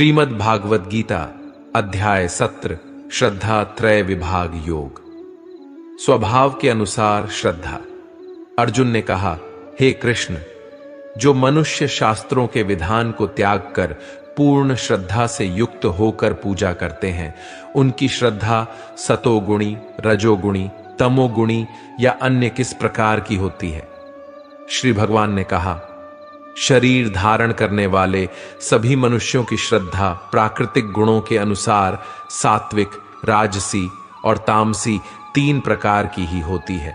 श्रीमद् भागवत गीता अध्याय 17 श्रद्धा त्रय विभाग योग। स्वभाव के अनुसार श्रद्धा। अर्जुन ने कहा, हे कृष्ण, जो मनुष्य शास्त्रों के विधान को त्याग कर पूर्ण श्रद्धा से युक्त होकर पूजा करते हैं, उनकी श्रद्धा सतोगुणी, रजोगुणी, तमोगुणी या अन्य किस प्रकार की होती है? श्री भगवान ने कहा, शरीर धारण करने वाले सभी मनुष्यों की श्रद्धा प्राकृतिक गुणों के अनुसार सात्विक, राजसी और तामसी 3 प्रकार की ही होती है।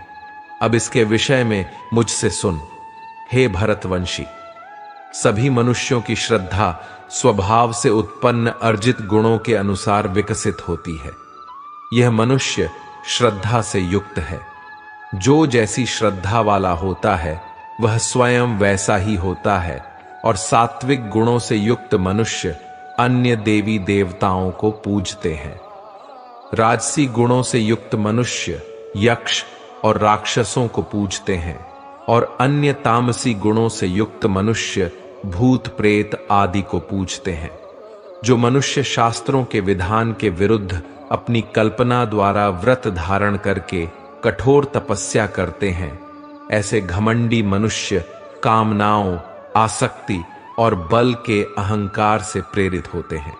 अब इसके विषय में मुझसे सुन, हे भरतवंशी। सभी मनुष्यों की श्रद्धा स्वभाव से उत्पन्न अर्जित गुणों के अनुसार विकसित होती है। यह मनुष्य श्रद्धा से युक्त है। जो जैसी श्रद्धा वाला होता है वह स्वयं वैसा ही होता है, और सात्विक गुणों से युक्त मनुष्य अन्य देवी देवताओं को पूजते हैं। राजसी गुणों से युक्त मनुष्य यक्ष और राक्षसों को पूजते हैं, और अन्य तामसी गुणों से युक्त मनुष्य भूत प्रेत आदि को पूजते हैं। जो मनुष्य शास्त्रों के विधान के विरुद्ध अपनी कल्पना द्वारा व्रत धारण करके कठोर तपस्या करते हैं, ऐसे घमंडी मनुष्य कामनाओं, आसक्ति और बल के अहंकार से प्रेरित होते हैं।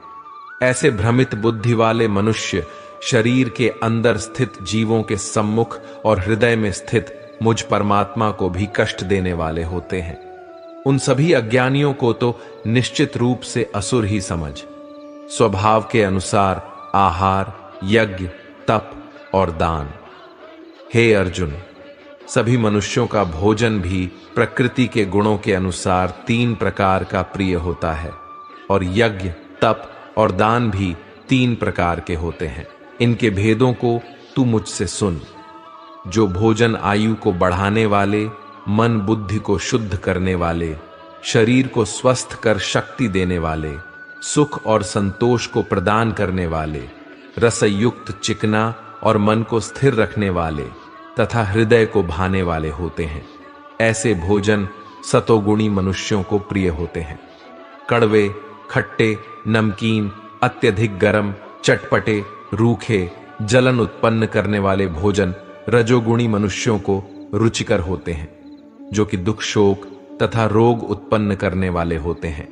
ऐसे भ्रमित बुद्धि वाले मनुष्य शरीर के अंदर स्थित जीवों के सम्मुख और हृदय में स्थित मुझ परमात्मा को भी कष्ट देने वाले होते हैं। उन सभी अज्ञानियों को तो निश्चित रूप से असुर ही समझ। स्वभाव के अनुसार आहार, यज्ञ, तप और दान। हे अर्जुन, सभी मनुष्यों का भोजन भी प्रकृति के गुणों के अनुसार 3 प्रकार का प्रिय होता है, और यज्ञ, तप और दान भी 3 प्रकार के होते हैं। इनके भेदों को तू मुझसे सुन। जो भोजन आयु को बढ़ाने वाले, मन बुद्धि को शुद्ध करने वाले, शरीर को स्वस्थ कर शक्ति देने वाले, सुख और संतोष को प्रदान करने वाले, रसयुक्त चिकना और मन को स्थिर रखने वाले तथा हृदय को भाने वाले होते हैं, ऐसे भोजन सतोगुणी मनुष्यों को प्रिय होते हैं। कड़वे, खट्टे, नमकीन, अत्यधिक गर्म, चटपटे, रूखे, जलन उत्पन्न करने वाले भोजन रजोगुणी मनुष्यों को रुचिकर होते हैं, जो कि दुख, शोक तथा रोग उत्पन्न करने वाले होते हैं।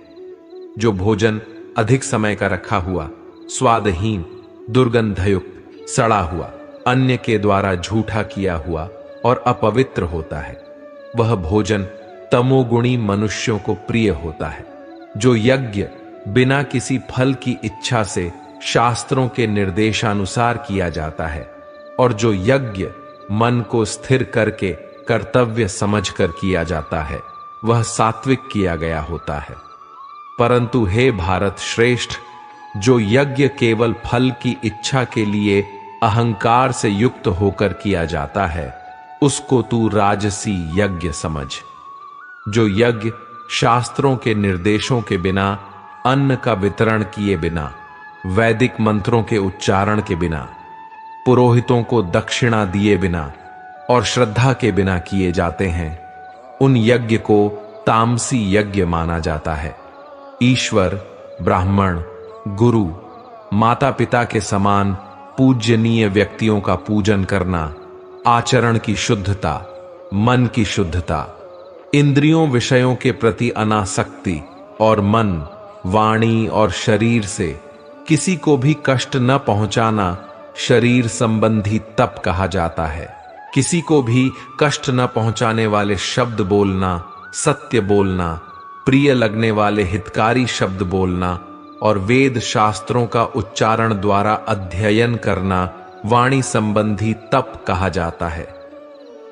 जो भोजन अधिक समय का रखा हुआ, स्वादहीन, दुर्गंधयुक्त, सड़ा हुआ, अन्य के द्वारा झूठा किया हुआ और अपवित्र होता है, वह भोजन तमोगुणी मनुष्यों को प्रिय होता है। जो यज्ञ बिना किसी फल की इच्छा से शास्त्रों के निर्देशानुसार किया जाता है, और जो यज्ञ मन को स्थिर करके कर्तव्य समझकर किया जाता है, वह सात्विक किया गया होता है। परंतु हे भारत श्रेष्ठ, जो यज्ञ केवल फल की इच्छा के लिए अहंकार से युक्त होकर किया जाता है, उसको तू राजसी यज्ञ समझ। जो यज्ञ शास्त्रों के निर्देशों के बिना, अन्न का वितरण किए बिना, वैदिक मंत्रों के उच्चारण के बिना, पुरोहितों को दक्षिणा दिए बिना और श्रद्धा के बिना किए जाते हैं, उन यज्ञ को तामसी यज्ञ माना जाता है। ईश्वर, ब्राह्मण, गुरु, माता पिता के समान पूज्यनीय व्यक्तियों का पूजन करना, आचरण की शुद्धता, मन की शुद्धता, इंद्रियों विषयों के प्रति अनासक्ति और मन, वाणी और शरीर से किसी को भी कष्ट न पहुंचाना शरीर संबंधी तप कहा जाता है। किसी को भी कष्ट न पहुंचाने वाले शब्द बोलना, सत्य बोलना, प्रिय लगने वाले हितकारी शब्द बोलना और वेद शास्त्रों का उच्चारण द्वारा अध्ययन करना वाणी संबंधी तप कहा जाता है।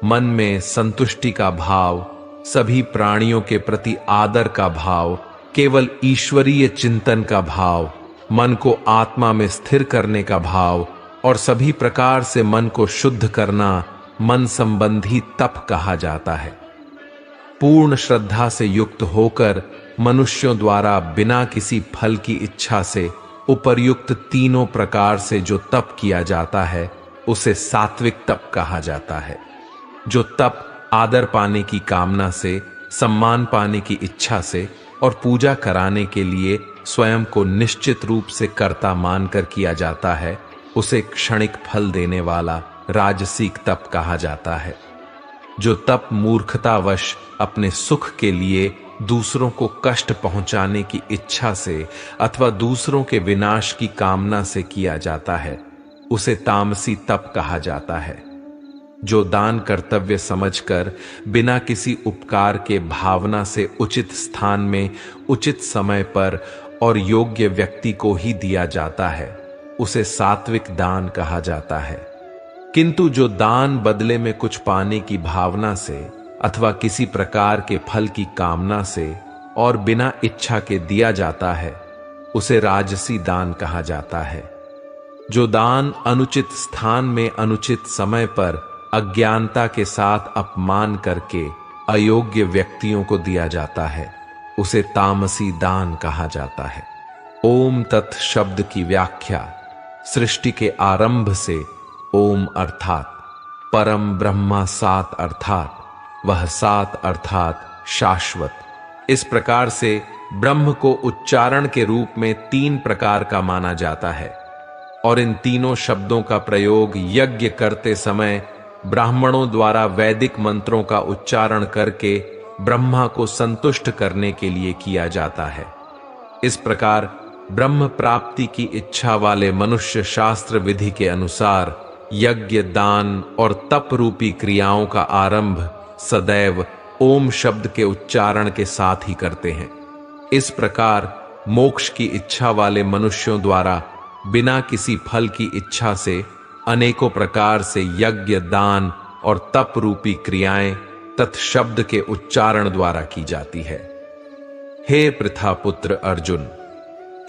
मन में संतुष्टि का भाव, सभी प्राणियों के प्रति आदर का भाव, केवल ईश्वरीय चिंतन का भाव, मन को आत्मा में स्थिर करने का भाव और सभी प्रकार से मन को शुद्ध करना मन संबंधी तप कहा जाता है। पूर्ण श्रद्धा से युक्त होकर मनुष्यों द्वारा बिना किसी फल की इच्छा से उपर्युक्त 3 प्रकार से जो तप किया जाता है, उसे सात्विक तप कहा जाता है। जो तप आदर पाने की कामना से, सम्मान पाने की इच्छा से और पूजा कराने के लिए स्वयं को निश्चित रूप से कर्ता मानकर किया जाता है, उसे क्षणिक फल देने वाला राजसिक तप कहा जाता है। जो तप मूर्खतावश अपने सुख के लिए दूसरों को कष्ट पहुंचाने की इच्छा से अथवा दूसरों के विनाश की कामना से किया जाता है, उसे तामसी तप कहा जाता है। जो दान कर्तव्य समझकर बिना किसी उपकार के भावना से उचित स्थान में उचित समय पर और योग्य व्यक्ति को ही दिया जाता है, उसे सात्विक दान कहा जाता है। किंतु जो दान बदले में कुछ पाने की भावना से अथवा किसी प्रकार के फल की कामना से और बिना इच्छा के दिया जाता है, उसे राजसी दान कहा जाता है। जो दान अनुचित स्थान में अनुचित समय पर अज्ञानता के साथ अपमान करके अयोग्य व्यक्तियों को दिया जाता है, उसे तामसी दान कहा जाता है। ओम तत् शब्द की व्याख्या सृष्टि के आरंभ से ओम अर्थात परम ब्रह्मा सात अर्थात वह सात अर्थात शाश्वत, इस प्रकार से ब्रह्म को उच्चारण के रूप में 3 प्रकार का माना जाता है और इन तीनों शब्दों का प्रयोग यज्ञ करते समय ब्राह्मणों द्वारा वैदिक मंत्रों का उच्चारण करके ब्रह्मा को संतुष्ट करने के लिए किया जाता है। इस प्रकार ब्रह्म प्राप्ति की इच्छा वाले मनुष्य शास्त्र विधि के अनुसार यज्ञ, दान और तप रूपी क्रियाओं का आरंभ सदैव ओम शब्द के उच्चारण के साथ ही करते हैं। इस प्रकार मोक्ष की इच्छा वाले मनुष्यों द्वारा बिना किसी फल की इच्छा से अनेकों प्रकार से यज्ञ, दान और तप रूपी क्रियाएं तत्शब्द के उच्चारण द्वारा की जाती है। हे पृथापुत्र अर्जुन,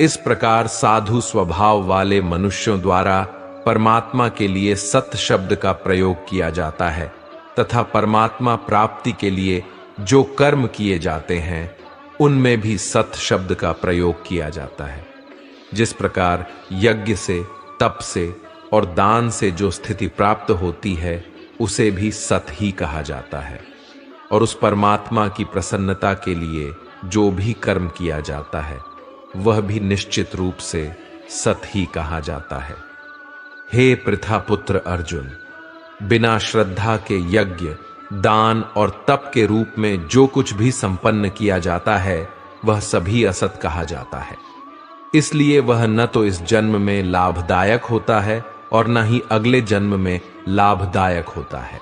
इस प्रकार साधु स्वभाव वाले मनुष्यों द्वारा परमात्मा के लिए सत शब्द का प्रयोग किया जाता है तथा परमात्मा प्राप्ति के लिए जो कर्म किए जाते हैं उनमें भी सत शब्द का प्रयोग किया जाता है। जिस प्रकार यज्ञ से, तप से और दान से जो स्थिति प्राप्त होती है उसे भी सत ही कहा जाता है, और उस परमात्मा की प्रसन्नता के लिए जो भी कर्म किया जाता है वह भी निश्चित रूप से सत ही कहा जाता है। हे पृथापुत्र अर्जुन, बिना श्रद्धा के यज्ञ, दान और तप के रूप में जो कुछ भी संपन्न किया जाता है वह सभी असत कहा जाता है। इसलिए वह न तो इस जन्म में लाभदायक होता है और न ही अगले जन्म में लाभदायक होता है।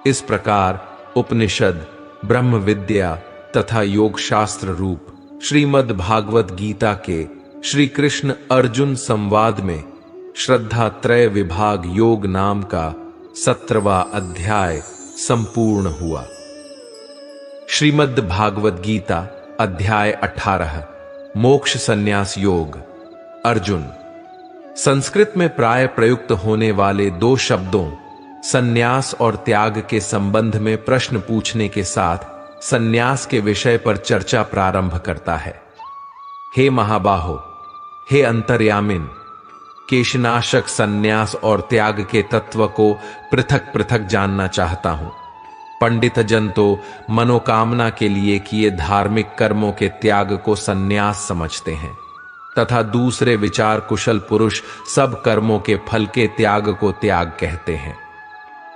इस प्रकार उपनिषद, ब्रह्म विद्या तथा योग शास्त्र रूप श्रीमद् भागवत गीता के श्री कृष्ण अर्जुन संवाद में श्रद्धा त्रय विभाग योग नाम का 17वां अध्याय संपूर्ण हुआ। श्रीमद् भागवत गीता अध्याय 18 मोक्ष संन्यास योग। अर्जुन, संस्कृत में प्राय प्रयुक्त होने वाले 2 शब्दों संन्यास और त्याग के संबंध में प्रश्न पूछने के साथ संन्यास के विषय पर चर्चा प्रारंभ करता है। हे महाबाहो, हे अंतर्यामिन, केशनाशक संन्यास और त्याग के तत्व को पृथक पृथक जानना चाहता हूं। पंडित जन तो मनोकामना के लिए किए धार्मिक कर्मों के त्याग को संन्यास समझते हैं तथा दूसरे विचार कुशल पुरुष सब कर्मों के फल के त्याग को त्याग कहते हैं।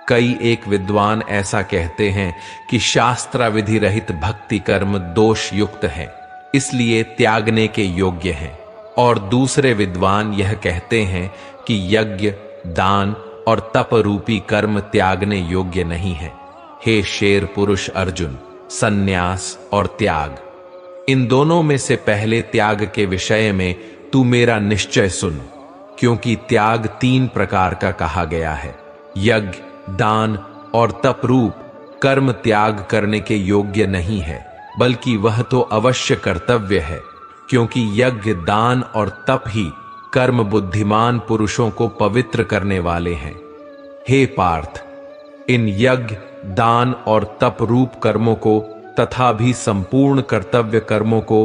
कई एक विद्वान ऐसा कहते हैं कि शास्त्राविधि रहित भक्ति कर्म दोष युक्त है, इसलिए त्यागने के योग्य हैं, और दूसरे विद्वान यह कहते हैं कि यज्ञ, दान और तप रूपी कर्म त्यागने योग्य नहीं है। हे शेर पुरुष अर्जुन, संन्यास और त्याग, इन दोनों में से पहले त्याग के विषय में तू मेरा निश्चय सुन, क्योंकि त्याग 3 प्रकार का कहा गया है। यज्ञ, दान और तप रूप कर्म त्याग करने के योग्य नहीं है, बल्कि वह तो अवश्य कर्तव्य है, क्योंकि यज्ञ, दान और तप ही कर्म बुद्धिमान पुरुषों को पवित्र करने वाले हैं। हे पार्थ, इन यज्ञ, दान और तप रूप कर्मों को तथा भी संपूर्ण कर्तव्य कर्मों को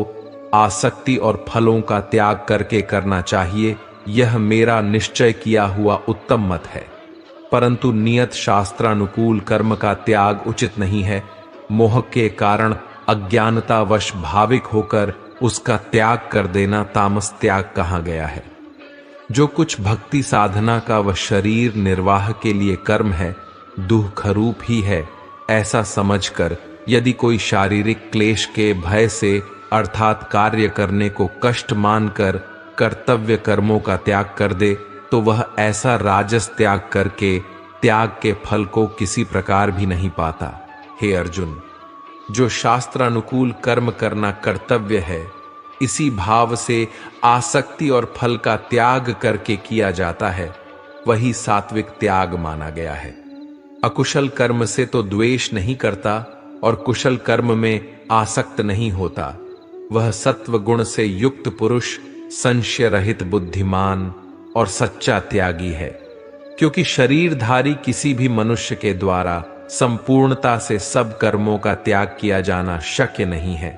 आसक्ति और फलों का त्याग करके करना चाहिए, यह मेरा निश्चय किया हुआ उत्तम मत है। परंतु नियत शास्त्रानुकूल कर्म का त्याग उचित नहीं है। मोह के कारण अज्ञानतावश भाविक होकर उसका त्याग कर देना तामस त्याग कहा गया है। जो कुछ भक्ति साधना का व शरीर निर्वाह के लिए कर्म है, दुःखरूप ही है, ऐसा समझकर यदि कोई शारीरिक क्लेश के भय से अर्थात कार्य करने को कष्ट मानकर कर्तव्य कर्मों का त्याग कर दे, तो वह ऐसा राजस त्याग करके त्याग के फल को किसी प्रकार भी नहीं पाता। हे अर्जुन, जो शास्त्रानुकूल कर्म करना कर्तव्य है, इसी भाव से आसक्ति और फल का त्याग करके किया जाता है, वही सात्विक त्याग माना गया है। अकुशल कर्म से तो द्वेष नहीं करता और कुशल कर्म में आसक्त नहीं होता, वह सत्व गुण से युक्त पुरुष संशय रहित बुद्धिमान और सच्चा त्यागी है। क्योंकि शरीरधारी किसी भी मनुष्य के द्वारा संपूर्णता से सब कर्मों का त्याग किया जाना शक्य नहीं है।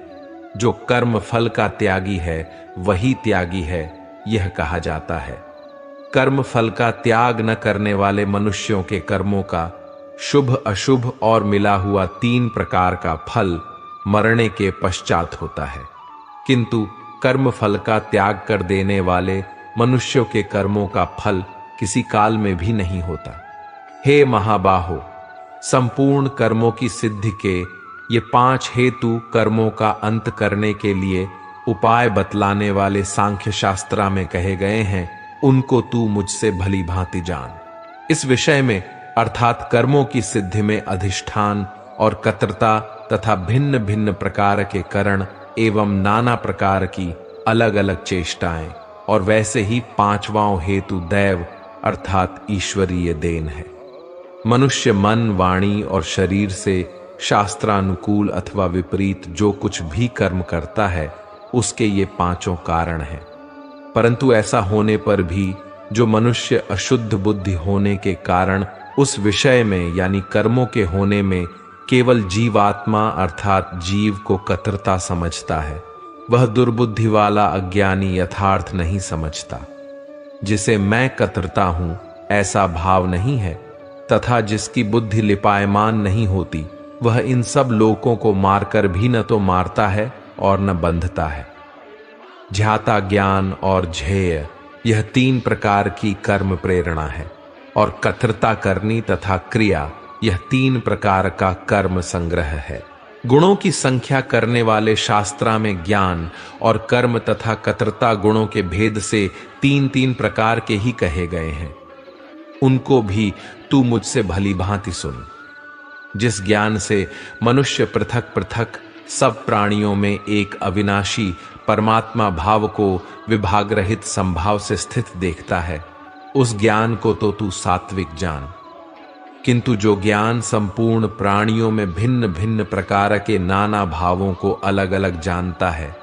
जो कर्म फल का त्यागी है वही त्यागी है, यह कहा जाता है। कर्म फल का त्याग न करने वाले मनुष्यों के कर्मों का शुभ अशुभ और मिला हुआ 3 प्रकार का फल मरने के पश्चात होता है, किंतु कर्म फल का त्याग कर देने वाले मनुष्यों के कर्मों का फल किसी काल में भी नहीं होता। हे महाबाहो, संपूर्ण कर्मों की सिद्धि के ये 5 हेतु कर्मों का अंत करने के लिए उपाय बतलाने वाले सांख्य शास्त्रा में कहे गए हैं, उनको तू मुझसे भली भांति जान। इस विषय में अर्थात कर्मों की सिद्धि में अधिष्ठान और कर्तृता तथा भिन्न भिन्न प्रकार के करण एवं नाना प्रकार की अलग अलग चेष्टाएं और वैसे ही 5वां हेतु दैव अर्थात ईश्वरीय देन है। मनुष्य मन, वाणी और शरीर से शास्त्रानुकूल अथवा विपरीत जो कुछ भी कर्म करता है, उसके ये 5 कारण हैं। परंतु ऐसा होने पर भी जो मनुष्य अशुद्ध बुद्धि होने के कारण उस विषय में यानी कर्मों के होने में केवल जीवात्मा अर्थात जीव को कर्ता समझता है, वह दुर्बुद्धि वाला अज्ञानी यथार्थ नहीं समझता। जिसे मैं कर्ता हूं ऐसा भाव नहीं है, तथा जिसकी बुद्धि लिपायमान नहीं होती, वह इन सब लोकों को मारकर भी न तो मारता है और न बंधता है। ध्याता ज्ञान और झेय यह 3 प्रकार की कर्म प्रेरणा है, और कर्तृता करनी तथा क्रिया यह 3 प्रकार का कर्म संग्रह है। गुणों की संख्या करने वाले शास्त्रा में ज्ञान और कर्म तथा कर्तृता गुणों के भेद से 3-3 प्रकार के ही कहे गए हैं। उनको भी तू मुझसे भली भांति सुन। जिस ज्ञान से मनुष्य पृथक पृथक सब प्राणियों में एक अविनाशी परमात्मा भाव को विभाग रहित संभाव से स्थित देखता है, उस ज्ञान को तो तू सात्विक जान। किंतु जो ज्ञान संपूर्ण प्राणियों में भिन्न भिन्न प्रकार के नाना भावों को अलग अलग जानता है,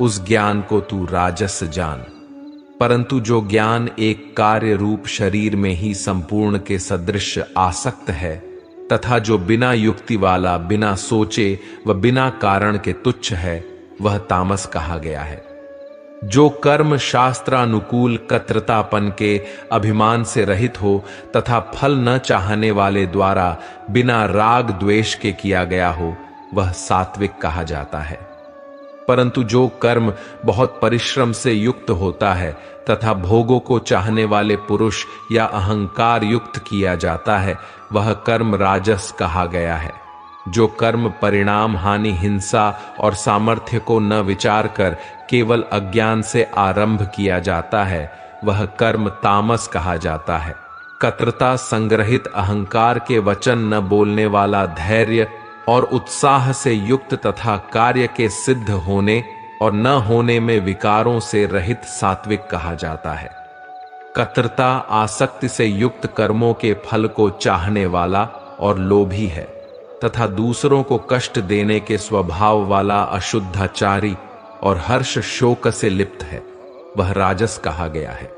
उस ज्ञान को तू राजस जान। परंतु जो ज्ञान एक कार्य रूप शरीर में ही संपूर्ण के सदृश आसक्त है, तथा जो बिना युक्ति वाला, बिना सोचे व बिना कारण के तुच्छ है, वह तामस कहा गया है। जो कर्म शास्त्रानुकूल कर्तृतापन के अभिमान से रहित हो तथा फल न चाहने वाले द्वारा बिना राग द्वेष के किया गया हो, वह सात्विक कहा जाता है। परंतु जो कर्म बहुत परिश्रम से युक्त होता है तथा भोगों को चाहने वाले पुरुष या अहंकार युक्त किया जाता है, वह कर्म राजस कहा गया है। जो कर्म परिणाम, हानि, हिंसा और सामर्थ्य को न विचार कर केवल अज्ञान से आरंभ किया जाता है, वह कर्म तामस कहा जाता है। कर्तृता संग्रहित अहंकार के वचन न बोलने वाला धैर्य और उत्साह से युक्त तथा कार्य के सिद्ध होने और न होने में विकारों से रहित सात्विक कहा जाता है। कर्तृता आसक्ति से युक्त कर्मों के फल को चाहने वाला और लोभी है तथा दूसरों को कष्ट देने के स्वभाव वाला अशुद्धाचारी और हर्ष शोक से लिप्त है, वह राजस कहा गया है।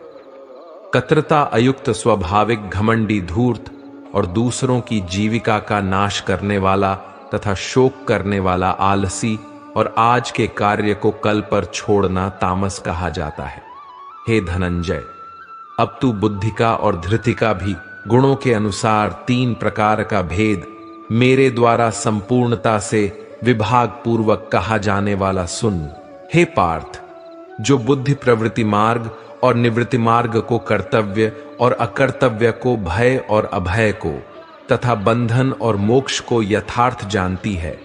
कर्तृता अयुक्त स्वभाविक घमंडी धूर्त और दूसरों की जीविका का नाश करने वाला तथा शोक करने वाला आलसी और आज के कार्य को कल पर छोड़ना तामस कहा जाता है। हे धनंजय, अब तू बुद्धि का और धृति का भी गुणों के अनुसार 3 प्रकार का भेद मेरे द्वारा संपूर्णता से विभाग पूर्वक कहा जाने वाला सुन। हे पार्थ, जो बुद्धि प्रवृत्ति मार्ग और निवृत्ति मार्ग को, कर्तव्य और अकर्तव्य को, भय और अभय को तथा बंधन और मोक्ष को यथार्थ जानती है,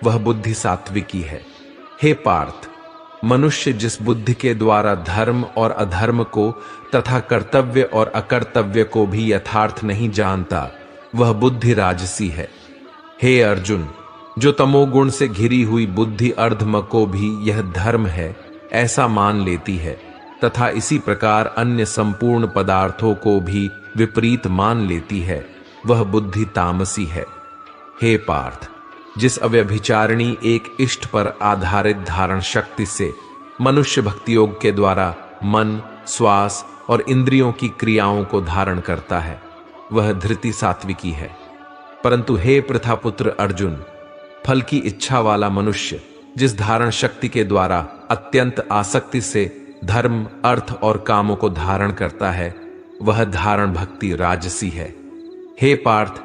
वह बुद्धि सात्विकी है। हे पार्थ, मनुष्य जिस बुद्धि के द्वारा धर्म और अधर्म को तथा कर्तव्य और अकर्तव्य को भी यथार्थ नहीं जानता, वह बुद्धि राजसी है। हे अर्जुन, जो तमोगुण से घिरी हुई बुद्धि अर्धम को भी यह धर्म है ऐसा मान लेती है तथा इसी प्रकार अन्य संपूर्ण पदार्थों को भी विपरीत मान लेती है, वह बुद्धि तामसी है। हे पार्थ, जिस अव्यभिचारिणी एक इष्ट पर आधारित धारण शक्ति से मनुष्य भक्ति योग के द्वारा मन, श्वास और इंद्रियों की क्रियाओं को धारण करता है, वह धृति सात्विकी है। परंतु हे पृथापुत्र अर्जुन, फल की इच्छा वाला मनुष्य जिस धारण शक्ति के द्वारा अत्यंत आसक्ति से धर्म, अर्थ और कामों को धारण करता है, वह धारण भक्ति राजसी है। हे पार्थ,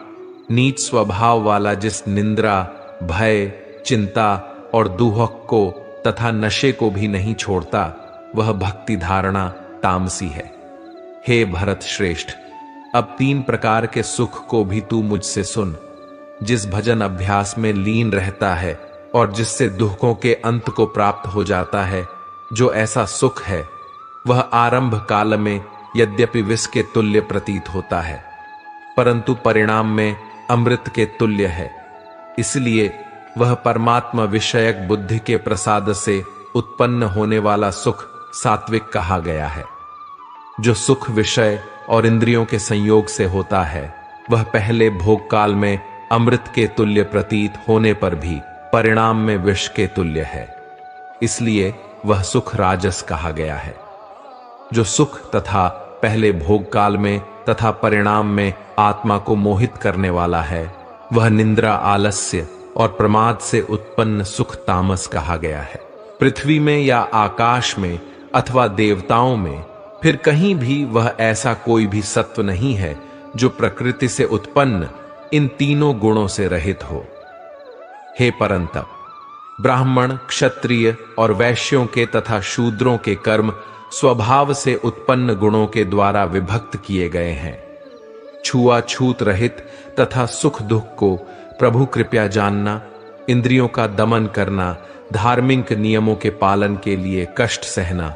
नीच स्वभाव वाला जिस निंद्रा, भय, चिंता और दुहक को तथा नशे को भी नहीं छोड़ता, वह भक्ति धारणा तामसी है। हे भरत श्रेष्ठ, अब 3 प्रकार के सुख को भी तू मुझसे सुन। जिस भजन अभ्यास में लीन रहता है और जिससे दुखों के अंत को प्राप्त हो जाता है, जो ऐसा सुख है वह आरंभ काल में यद्यपि विष के तुल्य प्रतीत होता है, परंतु परिणाम में अमृत के तुल्य है। इसलिए वह परमात्मा विषयक बुद्धि के प्रसाद से उत्पन्न होने वाला सुख सात्विक कहा गया है। जो सुख विषय और इंद्रियों के संयोग से होता है, वह पहले भोग काल में अमृत के तुल्य प्रतीत होने पर भी परिणाम में विष के तुल्य है, इसलिए वह सुख राजस कहा गया है। जो सुख तथा पहले भोग काल में तथा परिणाम में आत्मा को मोहित करने वाला है, वह निंद्रा, आलस्य और प्रमाद से उत्पन्न सुख तामस कहा गया है। पृथ्वी में या आकाश में अथवा देवताओं में फिर कहीं भी वह ऐसा कोई भी सत्व नहीं है जो प्रकृति से उत्पन्न इन तीनों गुणों से रहित हो। हे परंतप, ब्राह्मण, क्षत्रिय और वैश्यों के तथा शूद्रों के कर्म स्वभाव से उत्पन्न गुणों के द्वारा विभक्त किए गए हैं। छुआछूत रहित तथा सुख दुख को प्रभु कृपया जानना, इंद्रियों का दमन करना, धार्मिक नियमों के पालन के लिए कष्ट सहना,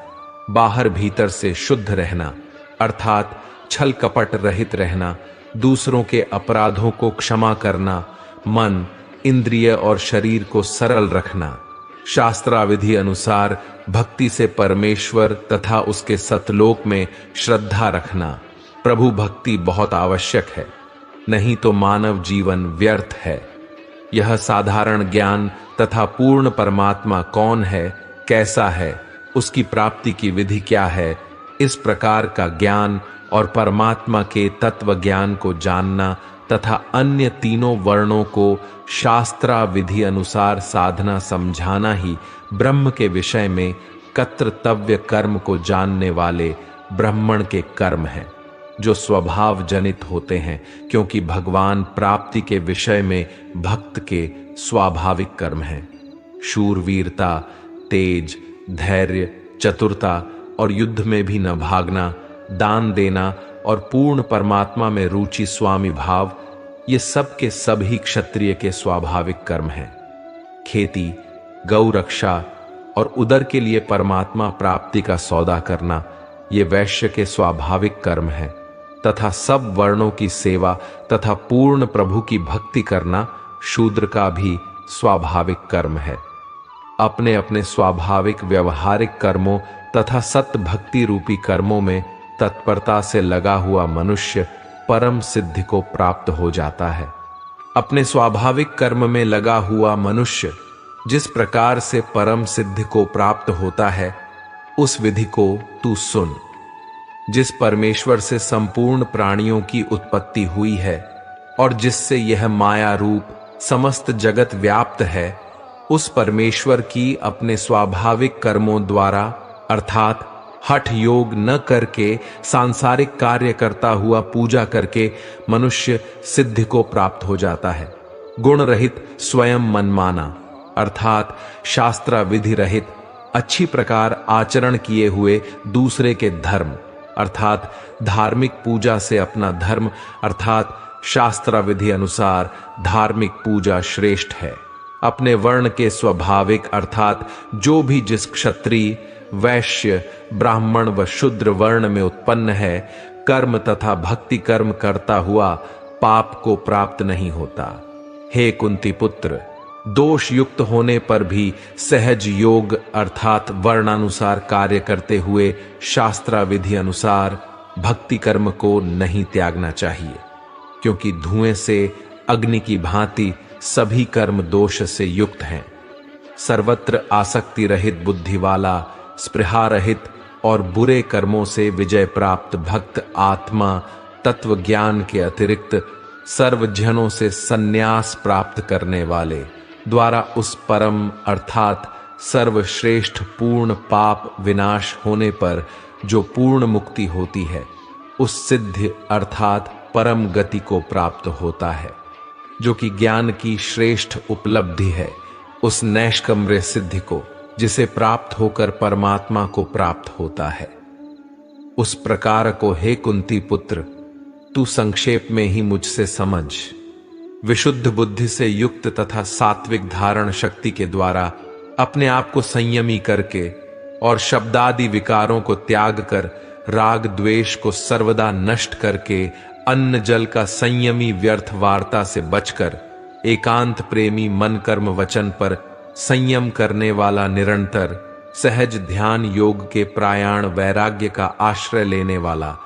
बाहर भीतर से शुद्ध रहना अर्थात छल कपट रहित रहना, दूसरों के अपराधों को क्षमा करना, मन, इंद्रिय और शरीर को सरल रखना, शास्त्राविधि अनुसार भक्ति से परमेश्वर तथा उसके सतलोक में श्रद्धा रखना। प्रभु भक्ति बहुत आवश्यक है, नहीं तो मानव जीवन व्यर्थ है। यह साधारण ज्ञान तथा पूर्ण परमात्मा कौन है, कैसा है, उसकी प्राप्ति की विधि क्या है, इस प्रकार का ज्ञान और परमात्मा के तत्व ज्ञान को जानना तथा अन्य तीनों वर्णों को शास्त्राविधि अनुसार साधना समझाना ही ब्रह्म के विषय में कर्तव्य कर्म को जानने वाले ब्राह्मण के कर्म हैं, जो स्वभाव जनित होते हैं, क्योंकि भगवान प्राप्ति के विषय में भक्त के स्वाभाविक कर्म हैं। शूरवीरता, तेज, धैर्य, चतुरता और युद्ध में भी न भागना, दान देना और पूर्ण परमात्मा में रुचि, स्वामी भाव, ये सब के सभी क्षत्रिय के स्वाभाविक कर्म हैं। खेती, गौ रक्षा और उदर के लिए परमात्मा प्राप्ति का सौदा करना, ये वैश्य के स्वाभाविक कर्म है तथा सब वर्णों की सेवा तथा पूर्ण प्रभु की भक्ति करना शूद्र का भी स्वाभाविक कर्म है। अपने अपने स्वाभाविक व्यवहारिक कर्मों तथा सत्य भक्ति रूपी कर्मों में तत्परता से लगा हुआ मनुष्य परम सिद्धि को प्राप्त हो जाता है। अपने स्वाभाविक कर्म में लगा हुआ मनुष्य जिस प्रकार से परम सिद्धि को प्राप्त होता है, उस विधि को तू सुन। जिस परमेश्वर से संपूर्ण प्राणियों की उत्पत्ति हुई है और जिससे यह माया रूप समस्त जगत व्याप्त है, उस परमेश्वर की अपने स्वाभाविक कर्मों द्वारा अर्थात हठ योग न करके सांसारिक कार्य करता हुआ पूजा करके मनुष्य सिद्धि को प्राप्त हो जाता है। गुण रहित स्वयं मनमाना अर्थात शास्त्र विधि रहित अच्छी प्रकार आचरण किए हुए दूसरे के धर्म अर्थात धार्मिक पूजा से अपना धर्म अर्थात शास्त्र विधि अनुसार धार्मिक पूजा श्रेष्ठ है। अपने वर्ण के स्वाभाविक अर्थात जो भी जिस क्षत्रिय वैश्य ब्राह्मण व शूद्र वर्ण में उत्पन्न है कर्म तथा भक्ति कर्म करता हुआ पाप को प्राप्त नहीं होता। हे कुंती पुत्र, दोष युक्त होने पर भी सहज योग अर्थात वर्णानुसार कार्य करते हुए शास्त्र विधि अनुसार भक्ति कर्म को नहीं त्यागना चाहिए, क्योंकि धुएं से अग्नि की भांति सभी कर्म दोष से युक्त हैं। सर्वत्र आसक्ति रहित बुद्धि वाला स्पृहा रहित और बुरे कर्मों से विजय प्राप्त भक्त आत्मा तत्व ज्ञान के अतिरिक्त सर्वजनों से संन्यास प्राप्त करने वाले द्वारा उस परम अर्थात सर्वश्रेष्ठ पूर्ण पाप विनाश होने पर जो पूर्ण मुक्ति होती है उस सिद्ध अर्थात परम गति को प्राप्त होता है, जो कि ज्ञान की श्रेष्ठ उपलब्धि है। उस नैष्कर्म्य सिद्धि को जिसे प्राप्त होकर परमात्मा को प्राप्त होता है, उस प्रकार को हे कुंती पुत्र तू संक्षेप में ही मुझसे समझ। विशुद्ध बुद्धि से युक्त तथा सात्विक धारण शक्ति के द्वारा अपने आप को संयमी करके और शब्दादि विकारों को त्याग कर राग द्वेष को सर्वदा नष्ट करके अन्न जल का संयमी व्यर्थ वार्ता से बचकर एकांत प्रेमी मन कर्म वचन पर संयम करने वाला निरंतर सहज ध्यान योग के प्रायाण वैराग्य का आश्रय लेने वाला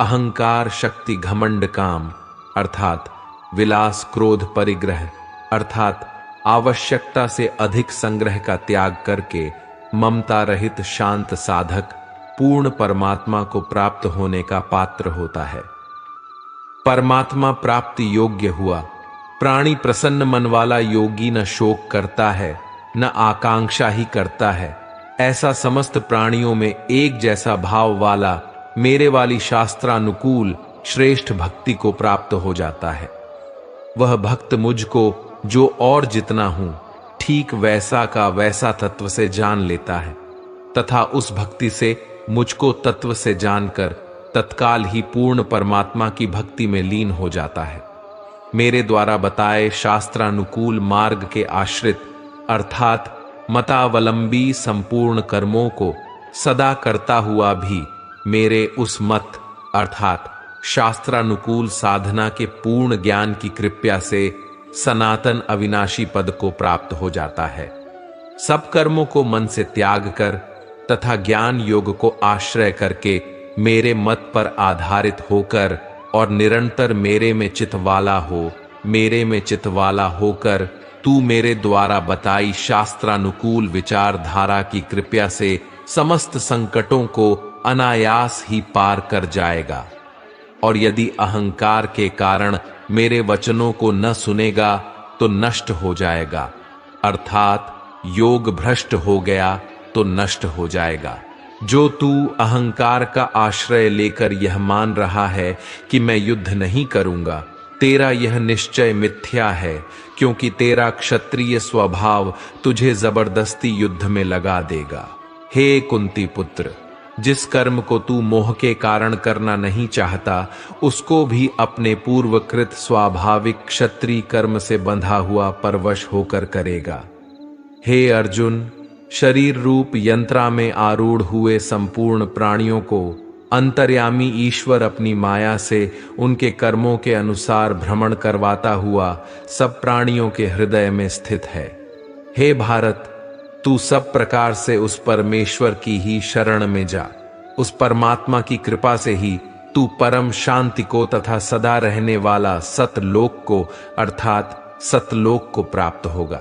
अहंकार शक्ति घमंड काम अर्थात विलास क्रोध परिग्रह अर्थात आवश्यकता से अधिक संग्रह का त्याग करके ममता रहित शांत साधक पूर्ण परमात्मा को प्राप्त होने का पात्र होता है। परमात्मा प्राप्ति योग्य हुआ प्राणी प्रसन्न मन वाला योगी न शोक करता है न आकांक्षा ही करता है। ऐसा समस्त प्राणियों में एक जैसा भाव वाला मेरे वाली शास्त्रानुकूल श्रेष्ठ भक्ति को प्राप्त हो जाता है। वह भक्त मुझको जो और जितना हूं ठीक वैसा का वैसा तत्व से जान लेता है तथा उस भक्ति से मुझको तत्व से जानकर तत्काल ही पूर्ण परमात्मा की भक्ति में लीन हो जाता है। मेरे द्वारा बताए शास्त्रानुकूल मार्ग के आश्रित अर्थात मतावलंबी संपूर्ण कर्मों को सदा करता हुआ भी मेरे उस मत अर्थात शास्त्रानुकूल साधना के पूर्ण ज्ञान की कृपया से सनातन अविनाशी पद को प्राप्त हो जाता है। सब कर्मों को मन से त्याग कर तथा ज्ञान योग को आश्रय करके मेरे मत पर आधारित होकर और निरंतर मेरे में चित वाला हो, मेरे में चित वाला होकर तू मेरे द्वारा बताई शास्त्रानुकूल विचारधारा की कृपया से समस्त संकटों को अनायास ही पार कर जाएगा। और यदि अहंकार के कारण मेरे वचनों को न सुनेगा तो नष्ट हो जाएगा, अर्थात योग भ्रष्ट हो गया तो नष्ट हो जाएगा। जो तू अहंकार का आश्रय लेकर यह मान रहा है कि मैं युद्ध नहीं करूंगा, तेरा यह निश्चय मिथ्या है, क्योंकि तेरा क्षत्रिय स्वभाव तुझे जबरदस्ती युद्ध में लगा देगा। हे कुंती पुत्र, जिस कर्म को तू मोह के कारण करना नहीं चाहता उसको भी अपने पूर्वकृत स्वाभाविक क्षत्रिय कर्म से बंधा हुआ परवश होकर करेगा। हे अर्जुन, शरीर रूप यंत्रा में आरूढ़ हुए संपूर्ण प्राणियों को अंतर्यामी ईश्वर अपनी माया से उनके कर्मों के अनुसार भ्रमण करवाता हुआ सब प्राणियों के हृदय में स्थित है। हे भारत, तू सब प्रकार से उस परमेश्वर की ही शरण में जा। उस परमात्मा की कृपा से ही तू परम शांति को तथा सदा रहने वाला सतलोक को अर्थात सतलोक को प्राप्त होगा।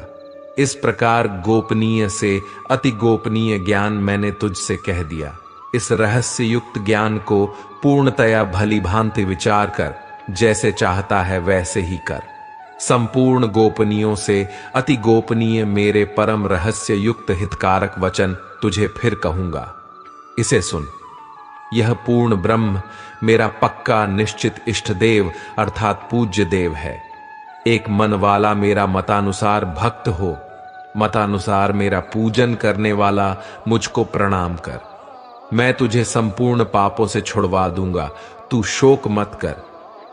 इस प्रकार गोपनीय से अति गोपनीय ज्ञान मैंने तुझसे कह दिया। इस रहस्य युक्त ज्ञान को पूर्णतया भली भांति विचार कर, जैसे चाहता है वैसे ही कर। संपूर्ण गोपनीयों से अति गोपनीय मेरे परम रहस्य युक्त हितकारक वचन तुझे फिर कहूंगा, इसे सुन। यह पूर्ण ब्रह्म मेरा पक्का निश्चित इष्ट देव अर्थात पूज्य देव है। एक मन वाला मेरा मतानुसार भक्त हो, मतानुसार मेरा पूजन करने वाला मुझको प्रणाम कर। मैं तुझे संपूर्ण पापों से छुड़वा दूंगा, तू शोक मत कर।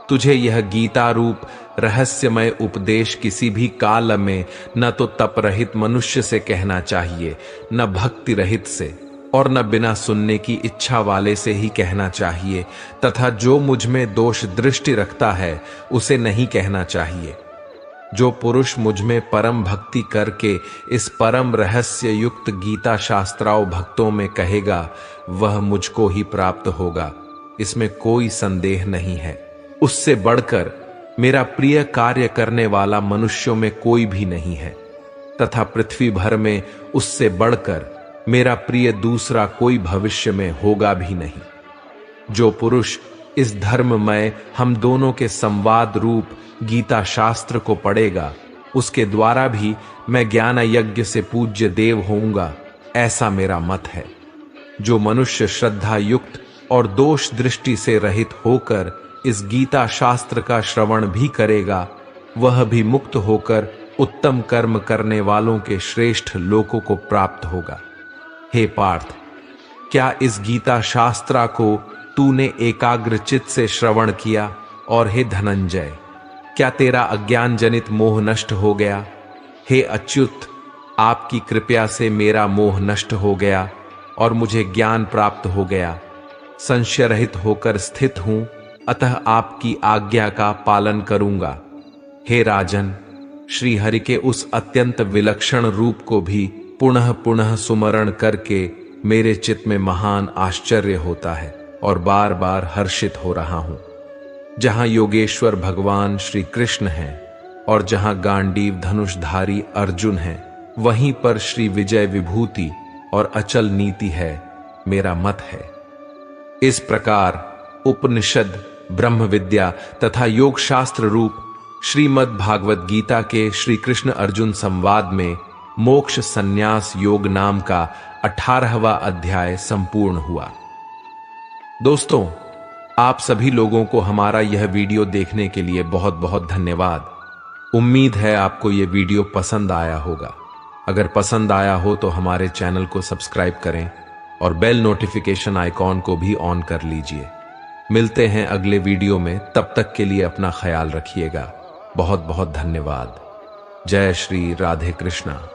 तुझे यह गीता रूप रहस्यमय उपदेश किसी भी काल में न तो तप रहित मनुष्य से कहना चाहिए, न भक्ति रहित से, और न बिना सुनने की इच्छा वाले से ही कहना चाहिए, तथा जो मुझ में दोष दृष्टि रखता है उसे नहीं कहना चाहिए। जो पुरुष मुझ में परम भक्ति करके इस परम रहस्य युक्त गीता शास्त्राओं भक्तों में कहेगा, वह मुझको ही प्राप्त होगा, इसमें कोई संदेह नहीं है। उससे बढ़कर मेरा प्रिय कार्य करने वाला मनुष्यों में कोई भी नहीं है, तथा पृथ्वी भर में उससे बढ़कर मेरा प्रिय दूसरा कोई भविष्य में होगा भी नहीं। जो पुरुष इस धर्ममय हम दोनों के संवाद रूप गीता शास्त्र को पढ़ेगा, उसके द्वारा भी मैं ज्ञान यज्ञ से पूज्य देव होऊंगा, ऐसा मेरा मत है। जो मनुष्य श्रद्धा युक्त और दोष दृष्टि से रहित होकर इस गीता शास्त्र का श्रवण भी करेगा, वह भी मुक्त होकर उत्तम कर्म करने वालों के श्रेष्ठ लोकों को प्राप्त होगा। हे पार्थ, क्या इस गीता शास्त्रा को तूने एकाग्र चित्त से श्रवण किया? और हे धनंजय, क्या तेरा अज्ञान जनित मोह नष्ट हो गया? हे अच्युत, आपकी कृपया से मेरा मोह नष्ट हो गया और मुझे ज्ञान प्राप्त हो गया। संशय रहित होकर स्थित हूं, अतः आपकी आज्ञा का पालन करूंगा। हे राजन, श्री हरि के उस अत्यंत विलक्षण रूप को भी पुनः पुनः सुमरण करके मेरे चित्त में महान आश्चर्य होता है और बार बार हर्षित हो रहा हूं। जहां योगेश्वर भगवान श्री कृष्ण हैं और जहां गांडीव धनुषधारी अर्जुन हैं, वहीं पर श्री विजय विभूति और अचल नीति है, मेरा मत है। इस प्रकार उपनिषद, ब्रह्म विद्या तथा योग शास्त्र रूप श्रीमद् भागवत गीता के श्री कृष्ण अर्जुन संवाद में मोक्ष संन्यास योग नाम का 18वां अध्याय संपूर्ण हुआ। दोस्तों, आप सभी लोगों को हमारा यह वीडियो देखने के लिए बहुत बहुत धन्यवाद। उम्मीद है आपको यह वीडियो पसंद आया होगा। अगर पसंद आया हो तो हमारे चैनल को सब्सक्राइब करें और बेल नोटिफिकेशन आइकॉन को भी ऑन कर लीजिए। मिलते हैं अगले वीडियो में, तब तक के लिए अपना ख्याल रखिएगा। बहुत बहुत धन्यवाद। जय श्री राधे कृष्णा।